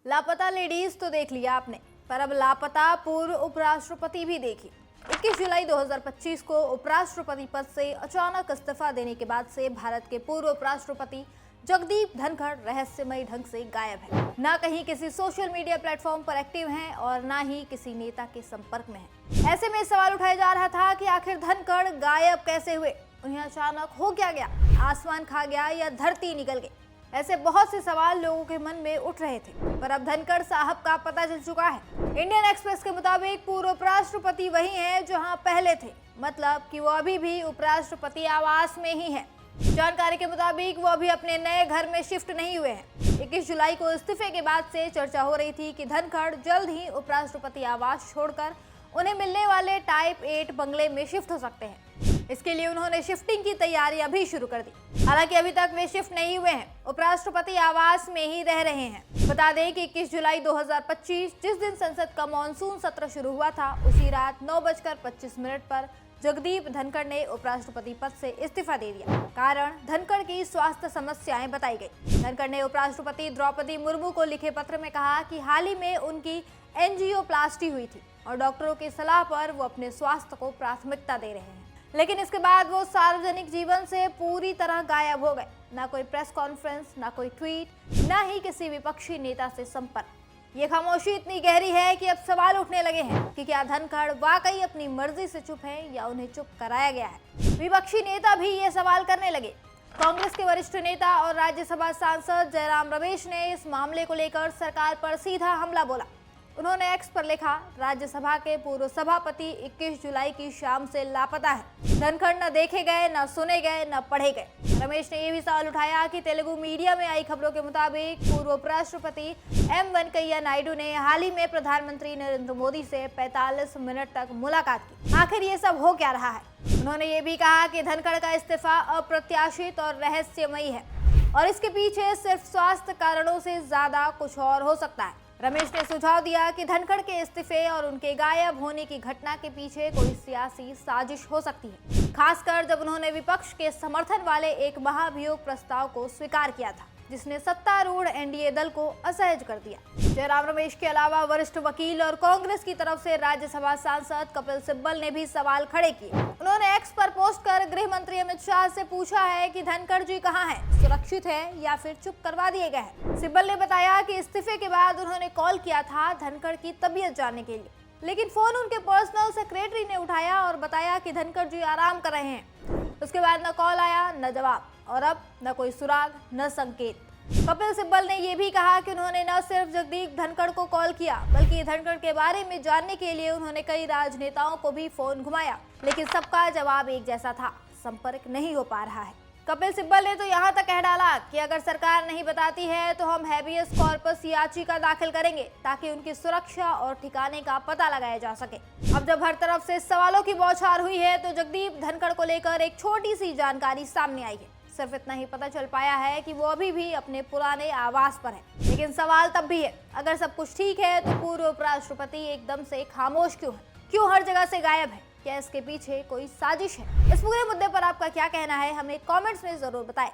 लापता लेडीज तो देख लिया आपने, पर अब लापता पूर्व उपराष्ट्रपति भी देखिए। 21 जुलाई 2025 को उपराष्ट्रपति पद से अचानक इस्तीफा देने के बाद से भारत के पूर्व उपराष्ट्रपति जगदीप धनखड़ रहस्यमयी ढंग से गायब है। ना कहीं किसी सोशल मीडिया प्लेटफॉर्म पर एक्टिव हैं और ना ही किसी नेता के संपर्क में हैं। ऐसे में सवाल उठाया जा रहा था कि आखिर धनखड़ गायब कैसे हुए, उन्हें अचानक हो क्या गया, आसमान खा गया या धरती निकल गई। ऐसे बहुत से सवाल लोगों के मन में उठ रहे थे, पर अब धनखड़ साहब का पता चल चुका है। इंडियन एक्सप्रेस के मुताबिक पूर्व उपराष्ट्रपति वही हैं जहां पहले थे, मतलब कि वो अभी भी उपराष्ट्रपति आवास में ही हैं। जानकारी के मुताबिक वो अभी अपने नए घर में शिफ्ट नहीं हुए हैं। 21 जुलाई को इस्तीफे के बाद से चर्चा हो रही थी कि धनखड़ जल्द ही उपराष्ट्रपति आवास छोड़कर उन्हें मिलने वाले टाइप 8 बंगले में शिफ्ट हो सकते हैं। इसके लिए उन्होंने शिफ्टिंग की तैयारी अभी शुरू कर दी। हालांकि अभी तक वे शिफ्ट नहीं हुए हैं, उपराष्ट्रपति आवास में ही रह रहे हैं। बता दें कि 21 जुलाई 2025 जिस दिन संसद का मॉनसून सत्र शुरू हुआ था, उसी रात 9:25 पर जगदीप धनखड़ ने उपराष्ट्रपति पद से इस्तीफा दे दिया। कारण धनखड़ की स्वास्थ्य समस्याएं बताई गई। धनखड़ ने उपराष्ट्रपति द्रौपदी मुर्मू को लिखे पत्र में कहा कि हाल ही में उनकी एंजियोप्लास्टी हुई थी और डॉक्टरों की सलाह पर वो अपने स्वास्थ्य को प्राथमिकता दे रहे हैं। लेकिन इसके बाद वो सार्वजनिक जीवन से पूरी तरह गायब हो गए। ना कोई प्रेस कॉन्फ्रेंस, ना कोई ट्वीट, ना ही किसी विपक्षी नेता से संपर्क। ये खामोशी इतनी गहरी है कि अब सवाल उठने लगे हैं कि क्या धनखड़ वाकई अपनी मर्जी से चुप है या उन्हें चुप कराया गया है। विपक्षी नेता भी ये सवाल करने लगे। कांग्रेस के वरिष्ठ नेता और राज्यसभा सांसद जयराम रमेश ने इस मामले को लेकर सरकार पर सीधा हमला बोला। उन्होंने एक्स पर लिखा, राज्यसभा के पूर्व सभापति 21 जुलाई की शाम से लापता है। धनखड़ न देखे गए, न सुने गए, न पढ़े गए। रमेश ने यह भी सवाल उठाया कि तेलुगु मीडिया में आई खबरों के मुताबिक पूर्व उपराष्ट्रपति एम वेंकैया नायडू ने हाल ही में प्रधानमंत्री नरेंद्र मोदी से 45 मिनट तक मुलाकात की। आखिर ये सब हो क्या रहा है? उन्होंने ये भी कहा कि धनखड़ का इस्तीफा अप्रत्याशित और रहस्यमयी है और इसके पीछे सिर्फ स्वास्थ्य कारणों से ज्यादा कुछ और हो सकता है। रमेश ने सुझाव दिया कि धनखड़ के इस्तीफे और उनके गायब होने की घटना के पीछे कोई सियासी साजिश हो सकती है, खासकर जब उन्होंने विपक्ष के समर्थन वाले एक महाभियोग प्रस्ताव को स्वीकार किया था, जिसने सत्तारूढ़ एनडीए दल को असहज कर दिया। जयराम रमेश के अलावा वरिष्ठ वकील और कांग्रेस की तरफ से राज्यसभा सांसद कपिल सिब्बल ने भी सवाल खड़े किए। उन्होंने एक्स पर पोस्ट कर गृह मंत्री अमित शाह से पूछा है कि धनखड़ जी कहां हैं, सुरक्षित है या फिर चुप करवा दिए गए हैं। सिब्बल ने बताया कि इस्तीफे के बाद उन्होंने कॉल किया था धनखड़ की तबीयत जानने के लिए, लेकिन फोन उनके पर्सनल सेक्रेटरी ने उठाया और बताया कि धनखड़ जी आराम कर रहे हैं। उसके बाद न कॉल आया, न जवाब, और अब न कोई सुराग, न संकेत। कपिल सिब्बल ने यह भी कहा कि उन्होंने न सिर्फ जगदीप धनखड़ को कॉल किया, बल्कि धनखड़ के बारे में जानने के लिए उन्होंने कई राजनेताओं को भी फोन घुमाया, लेकिन सबका जवाब एक जैसा था, संपर्क नहीं हो पा रहा है। कपिल सिब्बल ने तो यहाँ तक कह डाला कि अगर सरकार नहीं बताती है तो हम हैबियस कॉर्पस याचिका दाखिल करेंगे ताकि उनकी सुरक्षा और ठिकाने का पता लगाया जा सके। अब जब हर तरफ से सवालों की बौछार हुई है तो जगदीप धनखड़ को लेकर एक छोटी सी जानकारी सामने आई है। सिर्फ इतना ही पता चल पाया है कि वो अभी भी अपने पुराने आवास पर है। लेकिन सवाल तब भी है, अगर सब कुछ ठीक है तो पूर्व उपराष्ट्रपति एकदम से खामोश क्यों है? क्यों हर जगह से गायब है? क्या इसके पीछे कोई साजिश है? इस पूरे मुद्दे पर आपका क्या कहना है, हमें कमेंट्स में जरूर बताएं।